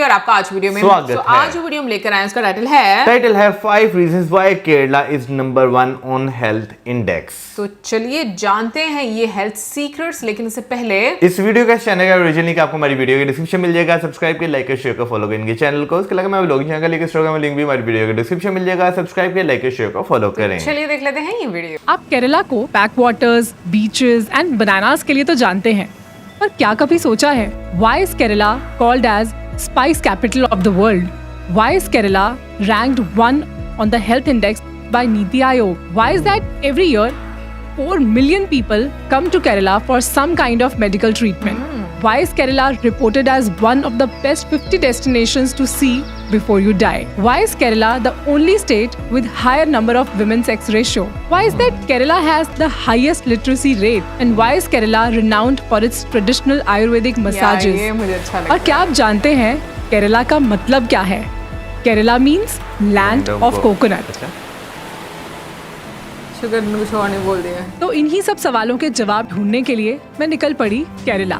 और आपका आज वीडियो में स्वागत है। आज जो वीडियो हम लेकर आए हैं उसका टाइटल है 5 reasons why Kerala is number 1 on health index। तो चलिए जानते हैं ये हेल्थ सीक्रेट्स, लेकिन इससे पहले इस वीडियो का चैनल का ओरिजिनल लिंक आपको हमारी वीडियो के डिस्क्रिप्शन मिल जाएगा। सब्सक्राइब कर, लाइक कर, शेयर कर, फॉलो करेंगे चैनल को। उसके अलावा मैं ब्लॉगिंग चैनल का लिंक इंस्टाग्राम लिंक भी हमारी वीडियो के डिस्क्रिप्शन मिल जाएगा। सब्सक्राइब कर, लाइक कर, शेयर कर, फॉलो करें। चलिए देख लेते हैं ये वीडियो। आप केरला को back waters, beaches and bananas के लिए तो जानते हैं, पर क्या कभी सोचा है why is Kerala called as spice capital of the world? Why is Kerala ranked 1 on the health index by NITI Aayog? Why is that every year 4 million people come to Kerala for some kind of medical treatment? Why is Kerala reported as one of the best 50 destinations to see before you die? Why is Kerala the only state with higher number of women sex ratio? Why is that Kerala has the highest literacy rate? And why is Kerala renowned for its traditional Ayurvedic massages? ये मुझे अच्छा लगता और क्या आप जानते हैं केरला का मतलब क्या है? Kerala means land of coconut. Sugar ने कुछ और नहीं बोल दिया। तो इन्हीं सब सवालों के जवाब ढूंढने के लिए मैं निकल पड़ी केरला।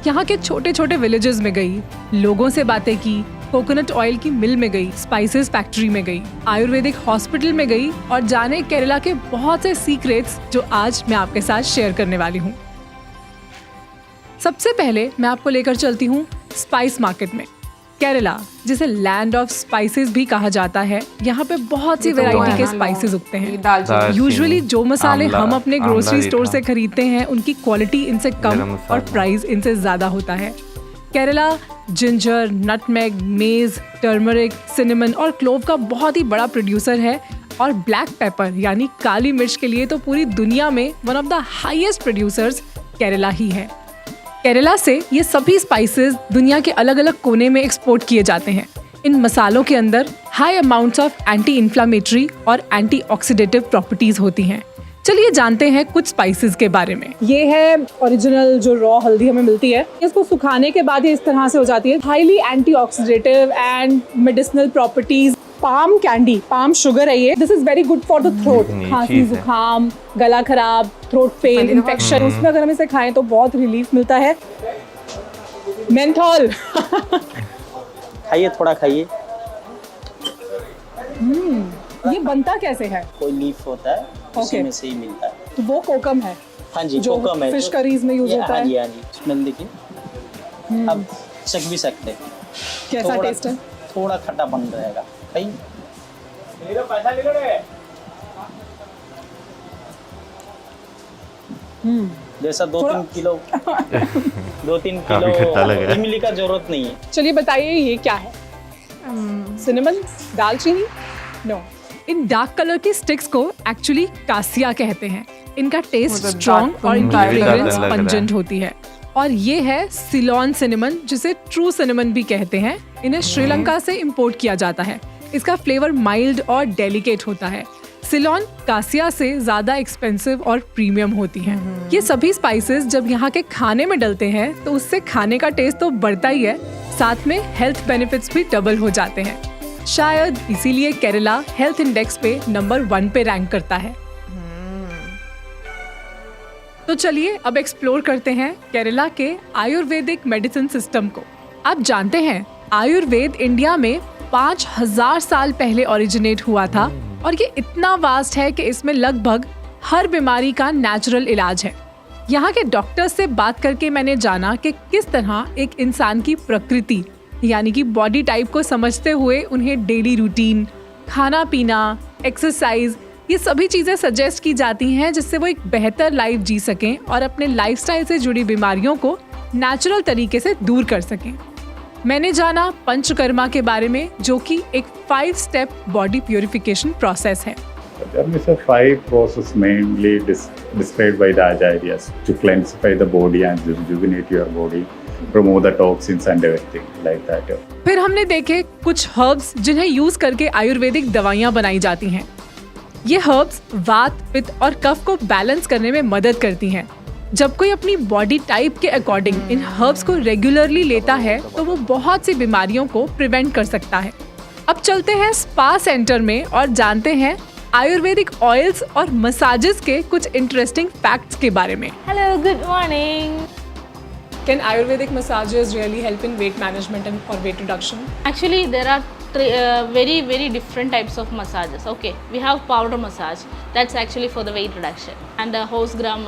यहाँ के छोटे छोटे विलेजेस में गई, लोगों से बातें की, कोकोनट ऑयल की मिल में गई, स्पाइसेस फैक्ट्री में गई, आयुर्वेदिक हॉस्पिटल में गई और जाने केरला के बहुत से सीक्रेट्स जो आज मैं आपके साथ शेयर करने वाली हूँ। सबसे पहले मैं आपको लेकर चलती हूँ स्पाइस मार्केट में। केरला, जिसे लैंड ऑफ स्पाइसेस भी कहा जाता है, यहाँ पे बहुत सी वैरायटी के स्पाइसेस उगते हैं। दालचीनी। यूजुअली जो मसाले आंवला, हम अपने ग्रोसरी आंवला स्टोर रीठा। से खरीदते हैं उनकी क्वालिटी इनसे कम गरम मसाला। और प्राइस इनसे ज्यादा होता है। केरला जिंजर, नटमेग, मेज, टर्मरिक, सिनेमन और क्लोव का बहुत ही बड़ा प्रोड्यूसर है और ब्लैक पेपर यानी काली मिर्च के लिए तो पूरी दुनिया में one of the highest producers Kerala ही है। केरला से ये सभी स्पाइसेस दुनिया के अलग अलग कोने में एक्सपोर्ट किए जाते हैं। इन मसालों के अंदर high amounts of anti inflammatory और एंटी ऑक्सीडेटिव प्रॉपर्टीज होती हैं। चलिए जानते हैं कुछ स्पाइसेस के बारे में। ये है ओरिजिनल जो रॉ हल्दी हमें मिलती है। इसको सुखाने के बाद ये इस तरह से हो जाती है। Highly anti oxidative and medicinal properties. Palm candy, palm sugar है ये। This is very good for the throat. खांसी, चीज़ है। जुकाम, गला खराब, थ्रोट पेन, इन्फेक्शन, उसमें अगर हम इसे खाएं तो बहुत रिलीफ मिलता है। मेंथॉल खाइए, थोड़ा खाइए। ये बनता कैसे है? कोई लीफ होता है, उसी Okay. में से ही मिलता है। तो वो कोकम है हाँ जी, जो कोकम है। फिश करीज में यूज ये- होता हाँ है। जी, हाँ जी। स्मेल देखिए, अब चख भी सकते हैं। कैसा थोड़ा- टेस्ट है? थोड़ा खट्टापन रहेगा। खाइए। जैसा 2-3 किलो 2-3 काफी खट्टा लग रहा किलो है। इमली का जरूरत नहीं है। चलिए बताइए ये क्या है? सिनेमन, दालचीनी? नो। इन डार्क कलर की स्टिक्स को एक्चुअली कासिया कहते हैं। इनका टेस्ट मतलब स्ट्रॉन्ग dark और इनकी dark फ्रेग्रेंस लग रहा है। पंजेंट होती है। और ये है सिलोन सिनेमन, जिसे ट्रू सिनेमन भी कहते हैं। इन्हें श्रीलंका से इंपोर्ट किया जाता है। इसका फ्लेवर माइल्ड और डेलिकेट होता है। सिलोन कासिया से ज्यादा एक्सपेंसिव और प्रीमियम होती हैं। ये सभी स्पाइसेस जब यहाँ के खाने में डलते हैं तो उससे खाने का टेस्ट तो बढ़ता ही है, साथ में हेल्थ बेनिफिट्स भी डबल हो जाते हैं। शायद इसीलिए केरला हेल्थ इंडेक्स पे नंबर 1 पे रैंक करता है। तो चलिए अब एक्सप्लोर करते हैं केरला के आयुर्वेदिक मेडिसिन सिस्टम को। आप जानते हैं आयुर्वेद इंडिया में 5000 साल पहले ओरिजिनेट हुआ था और ये इतना वास्ट है कि इसमें लगभग हर बीमारी का नेचुरल इलाज है। यहाँ के डॉक्टर्स से बात करके मैंने जाना कि किस तरह एक इंसान की प्रकृति यानी कि बॉडी टाइप को समझते हुए उन्हें डेली रूटीन, खाना पीना, एक्सरसाइज, ये सभी चीज़ें सजेस्ट की जाती हैं जिससे वो एक बेहतर लाइफ जी सकें और अपने लाइफस्टाइल से जुड़ी बीमारियों को नेचुरल तरीके से दूर कर सकें। मैंने जाना पंचकर्मा के बारे में, जो कि एक 5 स्टेप बॉडी प्यूरिफिकेशन प्रोसेस है। There is a 5 process mainly described by the Acharyas to cleansify the body and rejuvenate your body, remove the toxins and everything like that. फिर हमने देखे कुछ हर्ब्स जिन्हें यूज करके आयुर्वेदिक दवाइयाँ बनाई जाती हैं। ये हर्ब्स वात, पित्त और कफ को बैलेंस करने में मदद करती हैं। जब कोई अपनी बॉडी टाइप के अकॉर्डिंग इन हर्ब्स को रेगुलरली लेता है तो वो बहुत सी बीमारियों को प्रिवेंट कर सकता है। अब चलते हैं स्पा सेंटर में और जानते हैं आयुर्वेदिक ऑयल्स और मसाजेस के कुछ इंटरेस्टिंग फैक्ट्स के बारे में। Hello, good morning. Can Ayurvedic massages really help in weight management and or weight reduction? Actually, there are very different types of massages. Okay, we have powder massage. That's actually for the weight reduction, and the horse gram,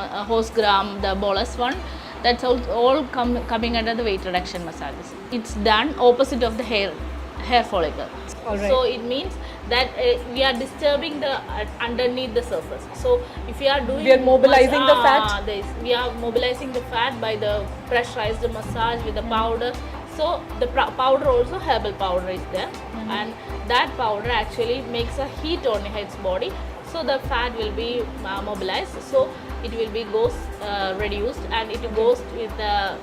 the bolus one. That's all coming under the weight reduction massages. It's done opposite of the hair follicle. All right. So it means that we are disturbing the underneath the surface. So if we are doing, We are mobilizing the fat? we are mobilizing the fat by the pressurized massage with the powder. So the powder also, herbal powder is there, and that powder actually makes a heat on its body. So the fat will be mobilized. So it will be reduced, and it goes with the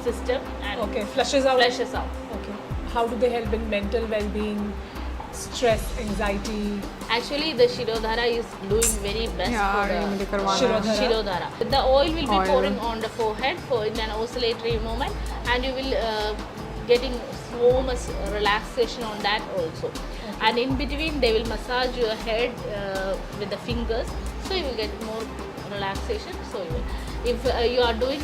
system and Okay, flushes out. flushes out. Okay. How do they help in mental well-being, stress, anxiety? Actually, the Shirodhara is doing very best यार for ये मुझे the करवाना है। Shirodhara. The oil will be Oil. pouring on the forehead in an oscillatory movement, and you will getting so much relaxation on that also. And in between, they will massage your head with the fingers, so you will get more relaxation. So you will. If you are doing,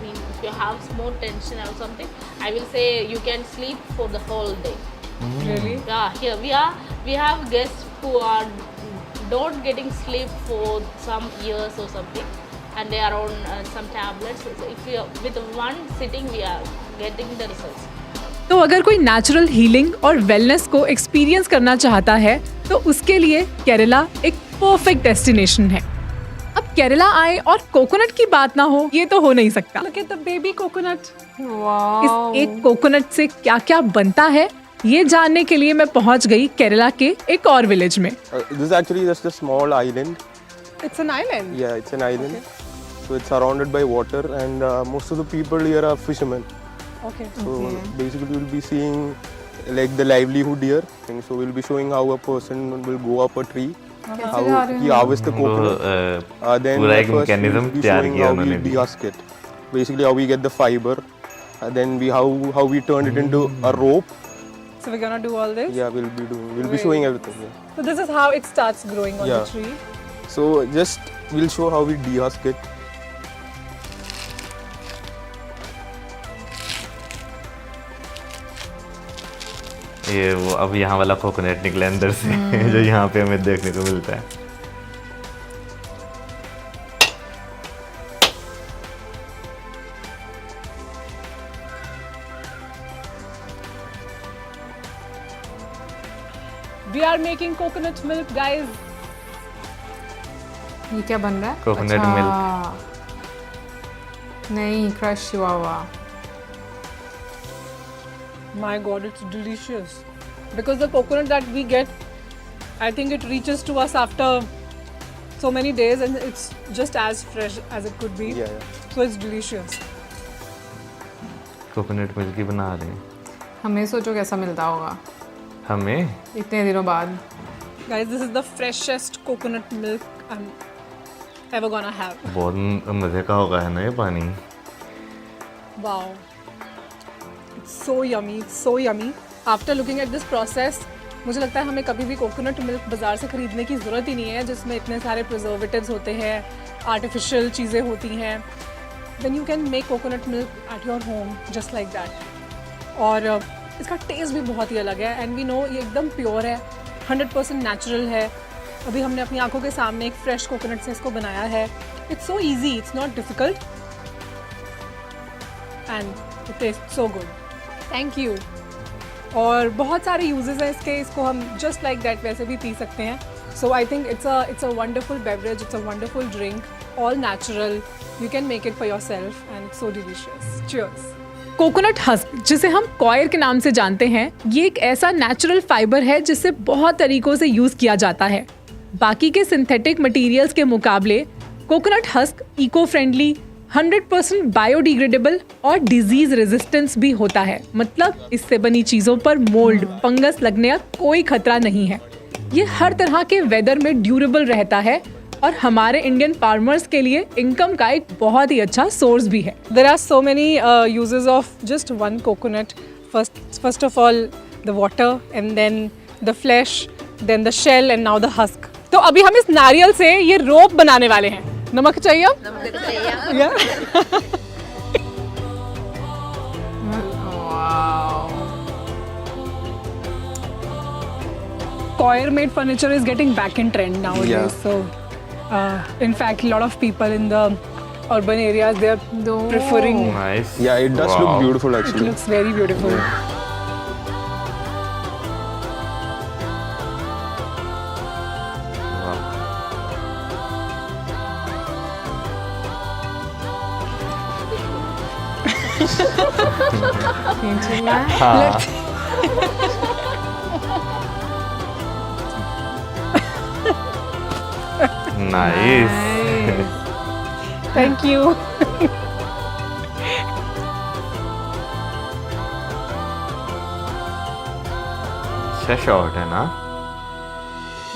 if you have more tension or something, I will say you can sleep for the whole day. Really? Yeah, here we have guests who are not getting sleep for some years or something, and they are on some tablets. So if we are, with one sitting, we are getting the results. तो अगर कोई natural healing और wellness को experience करना चाहता है तो उसके लिए केरला एक परफेक्ट डेस्टिनेशन है। अब केरला आए और कोकोनट की बात ना हो ये तो हो नहीं सकता। Look at the baby coconut. Wow इस एक कोकोनट से क्या क्या बनता है ये जानने के लिए मैं पहुंच गई केरला के एक और विलेज में। This is actually just a small island. It's an island. Yeah, it's an island. So it's surrounded by water, and most of the people here are fishermen. Okay. So basically, we'll be seeing like the livelihood here. And so we'll be showing how a person will go up a tree, how he harvests the coconut. Then पूरा एक first we'll mechanism be तैयार showing किया how उन्होंने we भी। dehusk it. Basically, how we get the fiber. And then how we turn it into a rope. So we're gonna do all this. Yeah, we'll be showing everything. Yeah. So this is how it starts growing on Yeah. the tree. So just we'll show how we dehusk it. ये वो अब यहाँ वाला coconut निकला अंदर से जो यहाँ पे हमें देखने को मिलता है। We are making coconut milk, guys. ये क्या बन रहा है? Coconut अच्छा। नहीं क्रश हुआ हुआ। My God, it's delicious. Because the coconut that we get, I think it reaches to us after so many days, and it's just as fresh as it could be. Yeah. So it's delicious. Coconut milk ही बना रहे हैं हमें सोचो कैसा मिलता होगा हमें। इतने दिनों बाद। Guys, this is the freshest coconut milk I'm ever gonna have. बहुत मजे का होगा है ना ये पानी। Wow. It's so yummy, it's so yummy. After looking at this process, मुझे लगता है हमें कभी भी कोकोनट मिल्क बाज़ार से ख़रीदने की ज़रूरत ही नहीं है जिसमें इतने सारे प्रिजर्वेटिव्स होते हैं, आर्टिफिशियल चीज़ें होती हैं। Then you can make coconut milk at your home just like that. और इसका टेस्ट भी बहुत ही अलग है एंड वी नो ये एकदम प्योर है, 100% नेचुरल है। अभी हमने अपनी आंखों के सामने एक फ्रेश कोकोनट से इसको बनाया है। It's so easy, it's not difficult and it taste so good. Thank you. और बहुत सारे यूजेस हैं इसके, इसको हम जस्ट लाइक दैट वैसे भी पी सकते हैं। So I think it's a wonderful beverage, it's a wonderful drink, all natural. You can make it for yourself and it's so delicious. Cheers. Coconut husk, जिसे हम कॉयर के नाम से जानते हैं, ये एक ऐसा नेचुरल फाइबर है जिसे बहुत तरीकों से यूज किया जाता है। बाकी के सिंथेटिक मटेरियल्स के मुकाबले coconut husk eco friendly, 100% biodegradable और डिजीज रेजिस्टेंस भी होता है। मतलब इससे बनी चीजों पर मोल्ड, फंगस लगने का कोई खतरा नहीं है। ये हर तरह के वेदर में ड्यूरेबल रहता है और हमारे इंडियन फार्मर्स के लिए इनकम का एक बहुत ही अच्छा सोर्स भी है। There are so many uses of just one coconut. First of all the water and then the flesh, then the shell and now the husk. तो अभी हम इस नारियल से ये रोप बनाने वाले हैं। नमक चाहिए? coir made furniture is getting back in trend nowadays. Yeah. So, in fact, a lot of people in the urban areas, they are preferring. Nice. Yeah, it does Wow. look beautiful It actually. looks very beautiful. Nice. Thank you. अच्छा shot है ना?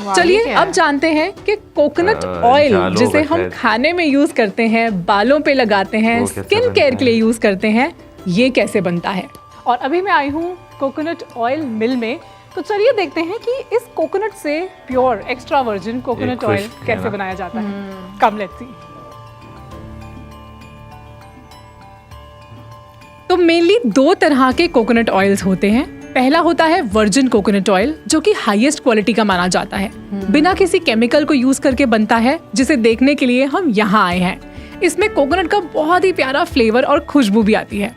वाह, चलिए ये क्या अब है? जानते हैं कि कोकोनट ऑयल जालो जिसे का हम शायद। खाने में यूज करते हैं, बालों पे लगाते हैं, वो कैसे स्किन बनता केयर के लिए है? यूज करते हैं, ये कैसे बनता है। और अभी मैं आई हूँ कोकोनट ऑयल मिल में, तो चलिए देखते हैं कि इस कोकोनट से प्योर एक्स्ट्रा वर्जिन कोकोनट खुश्क ऑयल है कैसे ना? बनाया जाता है। Come let's see. तो मेनली 2 तरह के कोकोनट ऑयल्स होते हैं। पहला होता है वर्जिन कोकोनट ऑयल, जो कि हाईएस्ट क्वालिटी का माना जाता है, बिना किसी केमिकल को यूज करके बनता है, जिसे देखने के लिए हम यहाँ आए हैं। इसमें कोकोनट का बहुत ही प्यारा फ्लेवर और खुशबू भी आती है।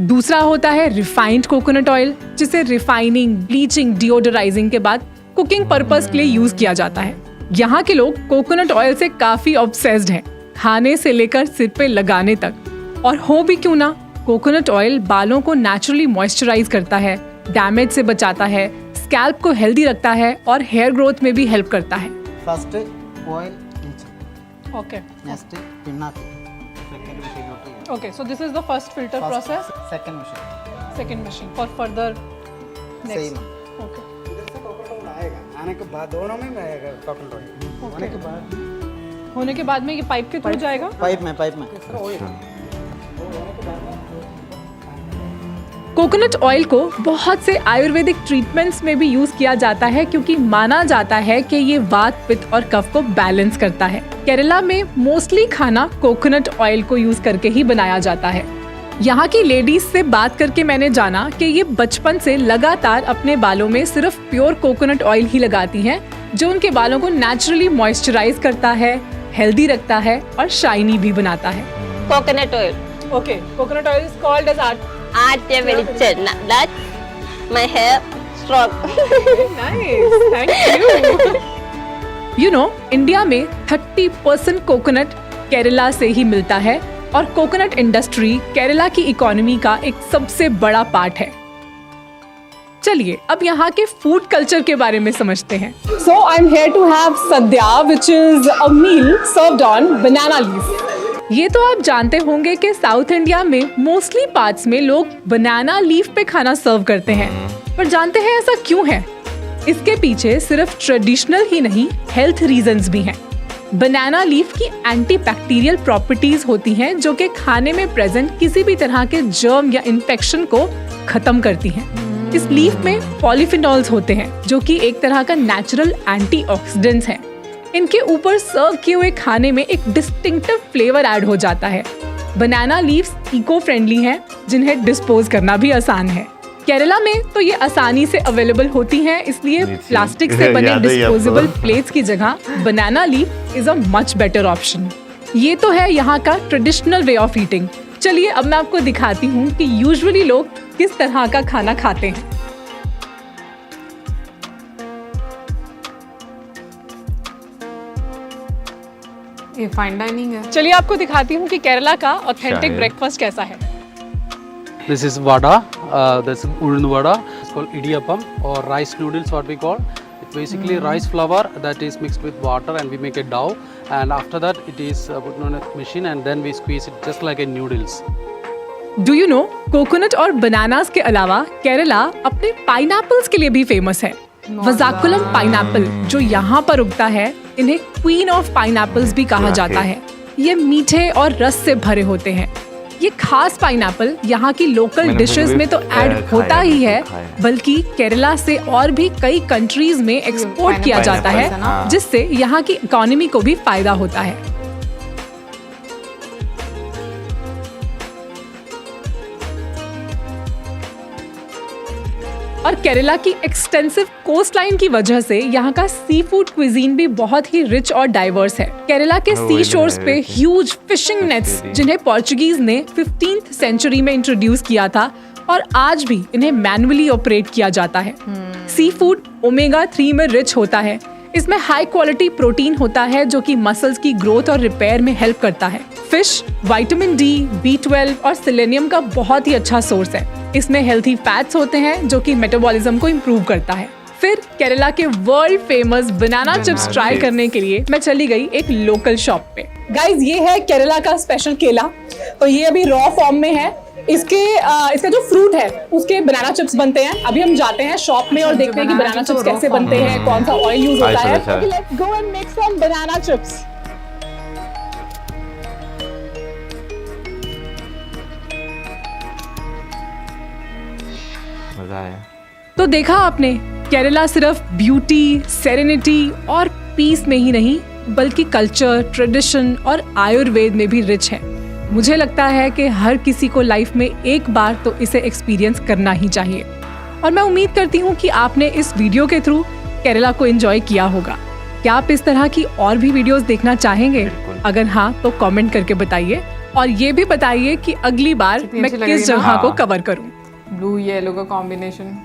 दूसरा होता है रिफाइंड कोकोनट ऑयल, जिसे रिफाइनिंग, ब्लीचिंग, डिओडराइजिंग के बाद कुकिंग पर्पस के लिए यूज किया जाता है। यहाँ के लोग कोकोनट ऑयल से काफी ऑब्सेस्ड हैं, खाने से लेकर सिर पे लगाने तक। और हो भी क्यों ना, कोकोनट ऑयल बालों को नेचुरली मॉइस्चराइज करता है, डैमेज से बचाता है, स्कैल्प को हेल्दी रखता है और हेयर ग्रोथ में भी हेल्प करता है। First oil inch. Okay Next pinnati. Second machine होती है. Okay, so this is the first filter First- process, Second machine. Second machine for further Same. Okay. इधर से कोकोनट आएगा, आने के बाद दोनों में आएगा कोकोनट ऑयल। होने के बाद होने के बाद में ये पाइप के थ्रू जाएगा। पाइप में कोकोनट ऑयल को बहुत से आयुर्वेदिक ट्रीटमेंट्स में भी यूज किया जाता है, क्योंकि माना जाता है कि ये वात, पित्त और कफ को बैलेंस करता है। केरला में मोस्टली खाना कोकोनट ऑयल को यूज करके ही बनाया जाता है। यहाँ की लेडीज से बात करके मैंने जाना कि ये बचपन से लगातार अपने बालों में सिर्फ प्योर कोकोनट ऑयल ही लगाती हैं, जो उनके बालों को नेचुरली मॉइस्चराइज करता है, हेल्दी रखता है और शाइनी भी बनाता है। coconut oil. Okay, coconut oil is called as Ate velichenna. That my hair strong. You know, India में 30% कोकोनट केरला से ही मिलता है और कोकोनट इंडस्ट्री केरला की इकोनॉमी का एक सबसे बड़ा पार्ट है। चलिए अब यहाँ के फूड कल्चर के बारे में समझते हैं। So I am here to have sadya, which is a meal served on banana leaf. ये तो आप जानते होंगे कि साउथ इंडिया में मोस्टली पार्ट्स में लोग बनाना लीफ पे खाना सर्व करते हैं, पर जानते हैं ऐसा क्यों है? इसके पीछे सिर्फ ट्रेडिशनल ही नहीं, हेल्थ रीजंस भी हैं। बनाना लीफ की एंटी बैक्टीरियल प्रॉपर्टीज होती हैं, जो कि खाने में प्रेजेंट किसी भी तरह के जर्म या इन्फेक्शन को खत्म करती हैं। इस लीफ में पॉलीफिनॉल्स होते हैं, जो कि एक तरह का नेचुरल एंटीऑक्सीडेंट्स हैं। इनके ऊपर सर्व किए हुए खाने में एक डिस्टिंक्टिव फ्लेवर ऐड हो जाता है। बनाना लीव्स इको फ्रेंडली हैं, जिन्हें डिस्पोज करना भी आसान है। केरला में तो ये आसानी से अवेलेबल होती हैं, इसलिए प्लास्टिक से बने याद है ये आपको? डिस्पोजेबल प्लेट्स की जगह banana leaf is a much better option. ये तो है यहाँ का ट्रेडिशनल वे ऑफ ईटिंग। चलिए अब मैं आपको दिखाती हूँ कि यूजुअली लोग किस तरह का खाना खाते हैं। ये फाइन डाइनिंग है। चलिए आपको दिखाती हूँ कि केरला का ऑथेंटिक शायद। ब्रेकफास्ट कैसा है। This is vada, that's ulun vada. It's called idiyappam or rice noodles, what we call. It's basically rice flour that is mixed with water and we make a dough. And after that, it is put on a machine and then we squeeze it just like a noodles. Do you know, coconut और bananas के अलावा केरला अपने pineapples के लिए भी famous है। Vazhakulam pineapple जो यहाँ पर उगता है, इन्हें क्वीन ऑफ पाइनएप्पल्स भी कहा जाता है। ये मीठे और रस से भरे होते हैं। ये खास पाइनएप्पल यहाँ की लोकल मैंने डिशेस भी में तो खाया ऐड है, होता ही है, खाया है। बल्कि केरला से और भी कई कंट्रीज में एक्सपोर्ट किया जाता pineapple, है, हाँ। जिससे यहाँ की इकोनॉमी को भी फायदा होता है। और केरला की एक्सटेंसिव कोस्ट लाइन की वजह से यहाँ का सी फूड क्विजीन भी बहुत ही रिच और डाइवर्स है। केरला के सी शोर्स पे ह्यूज फिशिंग नेट्स, जिन्हें पोर्चुगीज ने 15th सेंचुरी में इंट्रोड्यूस किया था, और आज भी इन्हें मैनुअली ऑपरेट किया जाता है। सी फूड ओमेगा 3 में रिच होता है। इसमें हाई क्वालिटी प्रोटीन होता है जो कि मसल्स की ग्रोथ और रिपेयर में हेल्प करता है। फिश विटामिन डी, B12 और सेलेनियम का बहुत ही अच्छा सोर्स है। इसमें हेल्थी फैट्स होते हैं जो कि मेटाबॉलिज्म को इम्प्रूव करता है। फिर केरला के world famous banana chips try करने के लिए मैं चली गई एक लोकल शॉप पे। गाइज, ये है केरला का स्पेशल केला, तो ये अभी रॉ फॉर्म में है। इसका जो फ्रूट है उसके बनाना चिप्स बनते हैं। अभी हम जाते हैं शॉप में और देखते हैं कि बनाना चिप्स कैसे बनते हैं, कौन सा ऑयल यूज होता है। Let's go and make some banana chips. मजा आया। तो देखा आपने, केरला सिर्फ ब्यूटी, सेरेनिटी और पीस में ही नहीं बल्कि कल्चर, ट्रेडिशन और आयुर्वेद में भी रिच है। मुझे लगता है कि हर किसी को लाइफ में एक बार तो इसे एक्सपीरियंस करना ही चाहिए। और मैं उम्मीद करती हूँ कि आपने इस वीडियो के थ्रू केरला को एंजॉय किया होगा। क्या आप इस तरह की और भी वीडियोस देखना चाहेंगे? अगर हाँ तो कमेंट करके बताइए, और ये भी बताइए कि अगली बार मैं किस जगह को कवर करूँ। ब्लू येलो का कॉम्बिनेशन।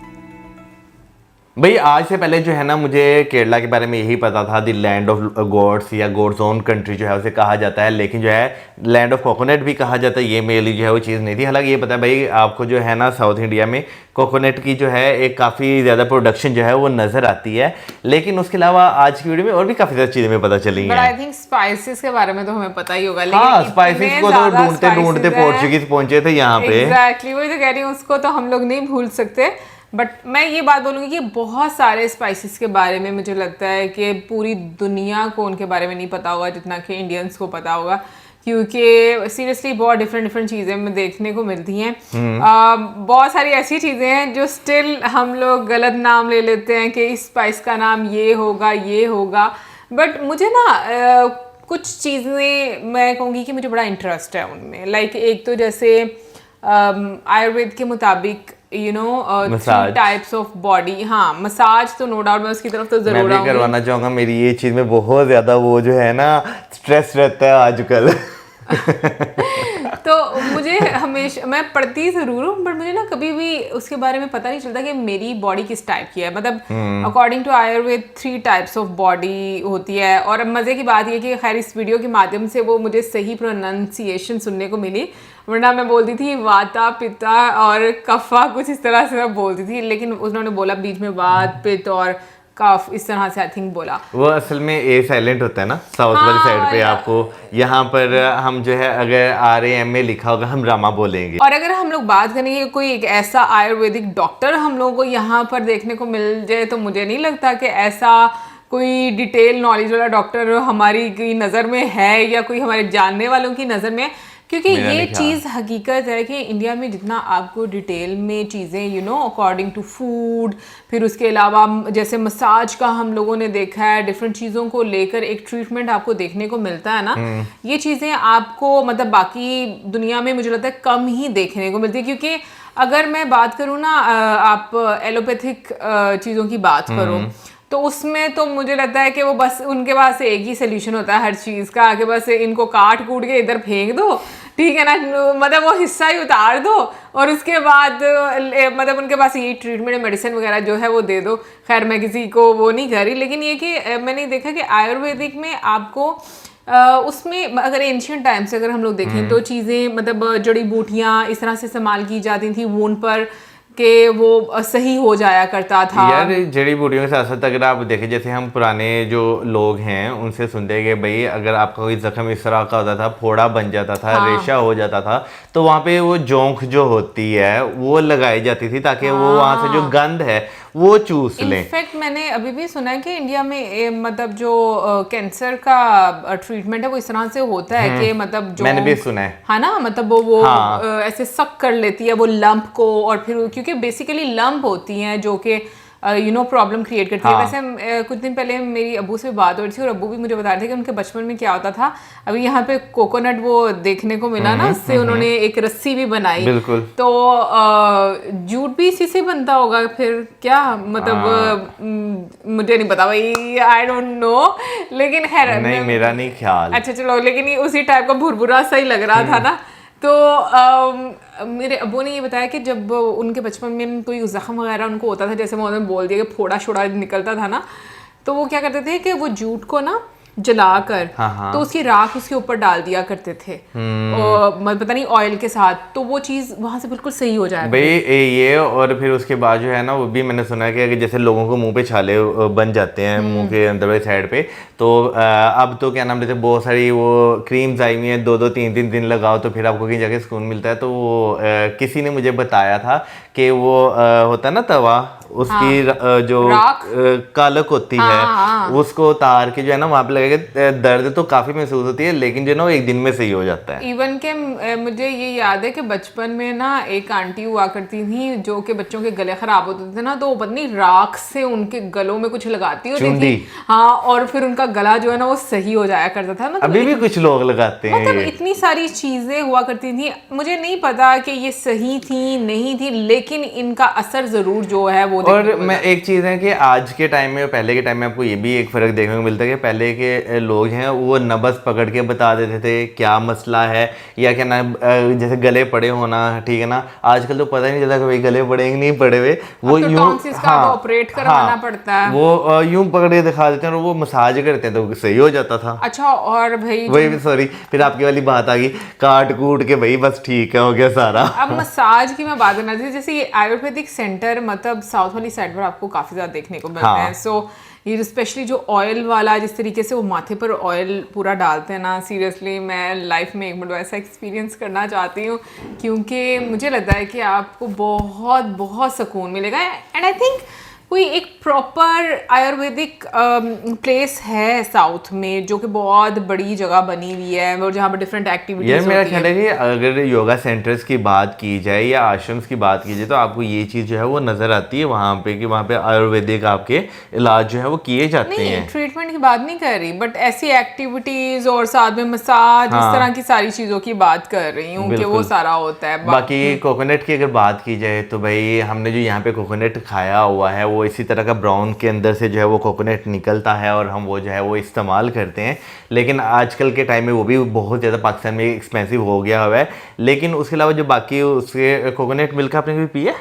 भाई आज से पहले जो है ना, मुझे केरला के बारे में यही पता था, द लैंड ऑफ गॉड्स या गॉड्स ओन कंट्री जो है उसे कहा जाता है, लेकिन जो है लैंड ऑफ कोकोनट भी कहा जाता है, ये मेरे लिए जो है वो चीज़ नहीं थी। हालांकि ये पता है भाई आपको जो है ना, साउथ इंडिया में कोकोनट की जो है एक काफ़ी ज़्यादा प्रोडक्शन जो है वो नज़र आती है, लेकिन उसके अलावा आज की वीडियो में और भी काफ़ी सारी चीज़ें में पता चली हैं। आई थिंक स्पाइसेस के बारे में तो हमें पता ही होगा, हाँ, स्पाइसेस को तो ढूंढते ढूंढते पोर्चुगीज पहुंचे थे यहाँ पे। एग्जैक्टली, वही तो कह रही हूँ, उसको तो हम लोग नहीं भूल सकते। बट मैं ये बात बोलूँगी कि बहुत सारे स्पाइसेस के बारे में मुझे लगता है कि पूरी दुनिया को उनके बारे में नहीं पता होगा जितना कि इंडियंस को पता होगा, क्योंकि सीरियसली बहुत डिफरेंट चीज़ें में देखने को मिलती हैं। बहुत सारी ऐसी चीज़ें हैं जो स्टिल हम लोग गलत नाम ले लेते हैं कि इस स्पाइस का नाम ये होगा। बट मुझे ना कुछ चीज़ें मैं कहूँगी कि मुझे बड़ा इंटरेस्ट है उनमें। लाइक एक तो जैसे आयुर्वेद के मुताबिक थ्री टाइप्स ऑफ बॉडी। हाँ, मसाज तो नो डाउट मैं उसकी तरफ तो जरूर मैं भी करवाना चाहूंगा। मेरी ये चीज में बहुत ज्यादा वो जो है ना स्ट्रेस रहता है आजकल। तो मुझे हमेशा, मैं पढ़ती ज़रूर हूँ बट मुझे ना कभी भी उसके बारे में पता नहीं चलता कि मेरी बॉडी किस टाइप की है। मतलब according to Ayurveda 3 types of body होती है। और मज़े की बात ये कि खैर इस वीडियो के माध्यम से वो मुझे सही प्रोनाउंसिएशन सुनने को मिली, वरना मैं बोलती थी वाता, पित्ता और कफा, कुछ इस तरह से मैं बोलती थी, लेकिन उन्होंने बोला बीच में वात, पित्त और कफ, इस तरह से आई थिंक बोला। वो असल में ए साइलेंट होता है ना साउथ वाली साइड पे। आपको यहाँ पर हम जो है अगर RAMA लिखा होगा हम रामा बोलेंगे। और अगर हम लोग बात करेंगे कोई एक ऐसा आयुर्वेदिक डॉक्टर हम लोगों को यहाँ पर देखने को मिल जाए, तो मुझे नहीं लगता कि ऐसा कोई डिटेल नॉलेज वाला डॉक्टर हमारी की नज़र में है या कोई हमारे जानने वालों की नज़र में। क्योंकि ये चीज़ हकीकत है कि इंडिया में जितना आपको डिटेल में चीज़ें अकॉर्डिंग टू फूड, फिर उसके अलावा जैसे मसाज का हम लोगों ने देखा है, डिफरेंट चीज़ों को लेकर एक ट्रीटमेंट आपको देखने को मिलता है ना, ये चीज़ें आपको मतलब बाकी दुनिया में मुझे लगता है कम ही देखने को मिलती है। क्योंकि अगर मैं बात करूँ ना, आप एलोपैथिक चीज़ों की बात करो तो उसमें तो मुझे लगता है कि वो बस उनके पास एक ही सोल्यूशन होता है हर चीज़ का, कि बस इनको काट कूट के इधर फेंक दो, ठीक है ना, मतलब वो हिस्सा ही उतार दो और उसके बाद मतलब उनके पास यही ट्रीटमेंट मेडिसिन वगैरह जो है वो दे दो। खैर मैं किसी को वो नहीं कर रही, लेकिन ये कि मैंने देखा कि आयुर्वेदिक में आपको उसमें अगर एंशियंट टाइम से अगर हम लोग देखें तो चीज़ें मतलब जड़ी बूटियाँ इस तरह से इस्तेमाल की जाती थी वूंड पर कि वो सही हो जाया करता था। यार जड़ी बूटियों के साथ साथ अगर आप देखें, जैसे हम पुराने जो लोग हैं उनसे सुनते हैं कि भाई अगर आपका कोई जख्म इस तरह का होता था, फोड़ा बन जाता था, हाँ। रेशा हो जाता था, तो वहाँ पे वो जोंक जो होती है वो लगाई जाती थी ताकि वो वहाँ से जो गंध है वो चूस लें। इनफैक्ट मैंने अभी भी सुना है कि इंडिया में मतलब जो कैंसर का ट्रीटमेंट है वो इस तरह से होता है कि मतलब जो मैंने भी सुना है ना, मतलब वो हाँ। ऐसे सक कर लेती है वो लंप को, और फिर क्योंकि बेसिकली लंप होती हैं जो कि प्रॉब्लम क्रिएट करती है। हाँ। वैसे कुछ दिन पहले मेरी अब्बू से बात हो रही थी और अब्बू भी मुझे बता रहे थे कि उनके बचपन में क्या होता था। अभी यहाँ पे कोकोनट वो देखने को मिला ना, उससे उन्होंने एक रस्सी भी बनाई। बिल्कुल। तो जूट भी इसी से बनता होगा फिर क्या, मतलब मुझे नहीं पता भाई, आई डोंट नो, लेकिन खैर नहीं, मेरा नहीं ख्याल। अच्छा चलो, लेकिन ये उसी टाइप का भुरभुरा सा ही लग रहा था ना। तो मेरे अब्बू ने ये बताया कि जब उनके बचपन में कोई जख्म वगैरह उनको होता था, जैसे उन्होंने बोल दिया कि फोड़ा छोड़ा निकलता था ना, तो वो क्या करते थे कि वो जूट को ना जलाकर तो उसकी राख उसके ऊपर डाल दिया करते थे, और पता नहीं ऑयल के साथ, तो वो चीज़ वहाँ से बिल्कुल सही हो जाए भाई ये। और फिर उसके बाद जो है ना, वो भी मैंने सुना है कि जैसे लोगों को मुंह पे छाले बन जाते हैं मुंह के अंदर वाली साइड पे, तो अब तो क्या नाम लेते हैं, बहुत सारी वो क्रीम्स आई हुई हैं, 2-2 3-3 दिन लगाओ तो फिर आपको कहीं जाके सुकून मिलता है। तो वो किसी ने मुझे बताया था कि वो होता है ना तवा, उसकी जो कालक होती है, उसको उतार के जो है ना वहाँ पे लगेगा, दर्द तो काफ़ी महसूस होती है, लेकिन जो है ना वो एक दिन में सही हो जाता है। इवन के मुझे ये याद है कि बचपन में ना एक आंटी हुआ करती थी जो कि बच्चों के गले खराब होते थे ना, तो वो पता नहीं राख से उनके गलों में कुछ लगाती होती थी, हाँ, और फिर उनका गला जो है ना वो सही हो जाया करता था। मतलब अभी भी कुछ लोग लगाते हैं, मतलब इतनी सारी चीजें हुआ करती थी। मुझे नहीं पता कि ये सही थी नहीं थी, लेकिन इनका असर जरूर जो है वो और मैं एक चीज़ है कि आज के टाइम में पहले के टाइम में आपको ये भी एक फ़र्क देखने को मिलता है कि पहले के लोग हैं वो नब्ज़ पकड़ के बता देते थे क्या मसला है, या क्या ना जैसे गले पड़े होना, ठीक है ना। आजकल तो पता ही नहीं चलता कि भाई गले पड़े नहीं पड़े हुए, वो तो यूँ ऑपरेट करवाना पड़ता है, वो यूँ पकड़ के दिखा देते हैं और वो मसाज करते हैं तो सही हो जाता था। अच्छा, और भाई वही सॉरी, फिर आपकी वाली बात आ गई, काट कूट के भाई बस ठीक है, हो गया सारा। अब मसाज की मैं बात करना थी, जैसे ये आयुर्वेदिक सेंटर मतलब साउथ वाली साइड पर आपको काफ़ी ज़्यादा देखने को मिलते हैं। सो ये स्पेशली जो ऑयल वाला, जिस तरीके से वो माथे पर ऑयल पूरा डालते हैं ना, सीरियसली मैं लाइफ में एक मिनट ऐसा एक्सपीरियंस करना चाहती हूँ, क्योंकि मुझे लगता है कि आपको बहुत बहुत सुकून मिलेगा। एंड आई थिंक कोई एक प्रॉपर आयुर्वेदिक प्लेस है साउथ में जो कि बहुत बड़ी जगह बनी हुई है और जहाँ पर डिफरेंट एक्टिविटीज होती हैं। मेरा ख्याल है कि अगर योगा सेंटर्स की बात की जाए या आश्रम्स की बात की जाए तो आपको ये चीज़ जो है वो नज़र आती है वहाँ पे कि वहाँ पे आयुर्वेदिक आपके इलाज जो है वो किए जाते हैं। ट्रीटमेंट की बात नहीं कर रही, बट ऐसी एक्टिविटीज़ और साथ में मसाज, इस तरह की सारी चीज़ों की बात कर रही हूँ कि वो सारा होता है। बाकी कोकोनट की अगर बात की जाए तो भाई हमने जो यहाँ पे कोकोनट खाया हुआ है वो इसी तरह का ब्राउन के अंदर से जो है वो कोकोनट निकलता है और हम वो जो है वो इस्तेमाल करते हैं, लेकिन आजकल के टाइम में वो भी बहुत ज़्यादा पाकिस्तान में एक्सपेंसिव हो गया हुआ है। लेकिन उसके अलावा जो बाकी उसके कोकोनट मिल्क आपने कभी पिया?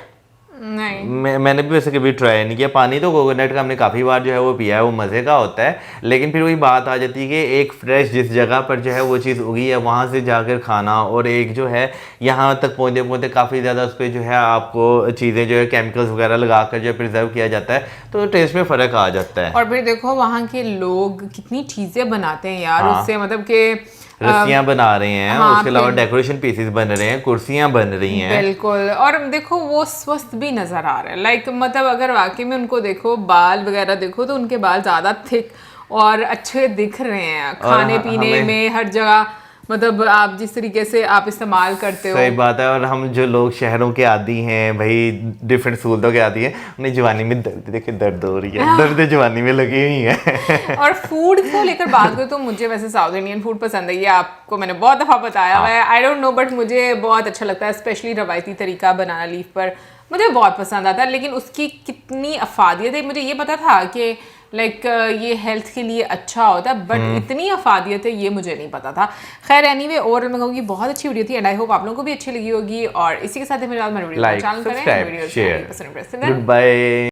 नहीं, मैंने भी वैसे कभी ट्राई नहीं किया। पानी तो कोकोनट का हमने काफ़ी बार जो है वो पिया है, वो मज़े का होता है, लेकिन फिर वही बात आ जाती है कि एक फ्रेश जिस जगह पर जो है वो चीज़ उगी है वहाँ से जाकर खाना, और एक जो है यहाँ तक पहुँचते पहुँचते काफ़ी ज़्यादा उस पर जो है आपको चीज़ें जो है केमिकल्स वगैरह लगा कर जो है प्रिजर्व किया जाता है, तो टेस्ट में फ़र्क आ जाता है। और फिर देखो वहाँ के लोग कितनी चीज़ें बनाते हैं यार, उससे मतलब कि रस्सियाँ बना रहे हैं, उसके अलावा डेकोरेशन पीसेस बन रहे हैं, कुर्सियाँ बन रही हैं। बिल्कुल, और देखो वो स्वस्थ भी नज़र आ रहा है। लाइक मतलब अगर वाकई में उनको देखो, बाल वगैरह देखो तो उनके बाल ज़्यादा थिक और अच्छे दिख रहे हैं, खाने पीने में हर जगह, मतलब आप जिस तरीके से आप इस्तेमाल करते हो। सही बात है। और हम जो लोग शहरों के आदी हैं भाई, डिफरेंट सहूलतों के आदी हैं, उन्हें जवानी में दर्द देखे दर्द हो रही है, दर्द जवानी में लगी हुई है। और फूड को लेकर बात करें तो मुझे वैसे साउथ इंडियन फूड पसंद है, ये आपको मैंने बहुत दफ़ा बताया हुआ है, आई डोंट नो, बट मुझे बहुत अच्छा लगता है, स्पेशली रवायती तरीका बनाना लीफ पर मुझे बहुत पसंद आता है। लेकिन उसकी कितनी अफादियत है, मुझे ये पता था कि लाइक ये हेल्थ के लिए अच्छा होता है, बट इतनी अफादियत है ये मुझे नहीं पता था। खैर एनीवे, ओवरऑल मैं कहूँगी बहुत अच्छी वीडियो थी एंड आई होप आप लोगों को भी अच्छी लगी होगी। और इसी के साथ मेरे video like, subscribe, share, good bye.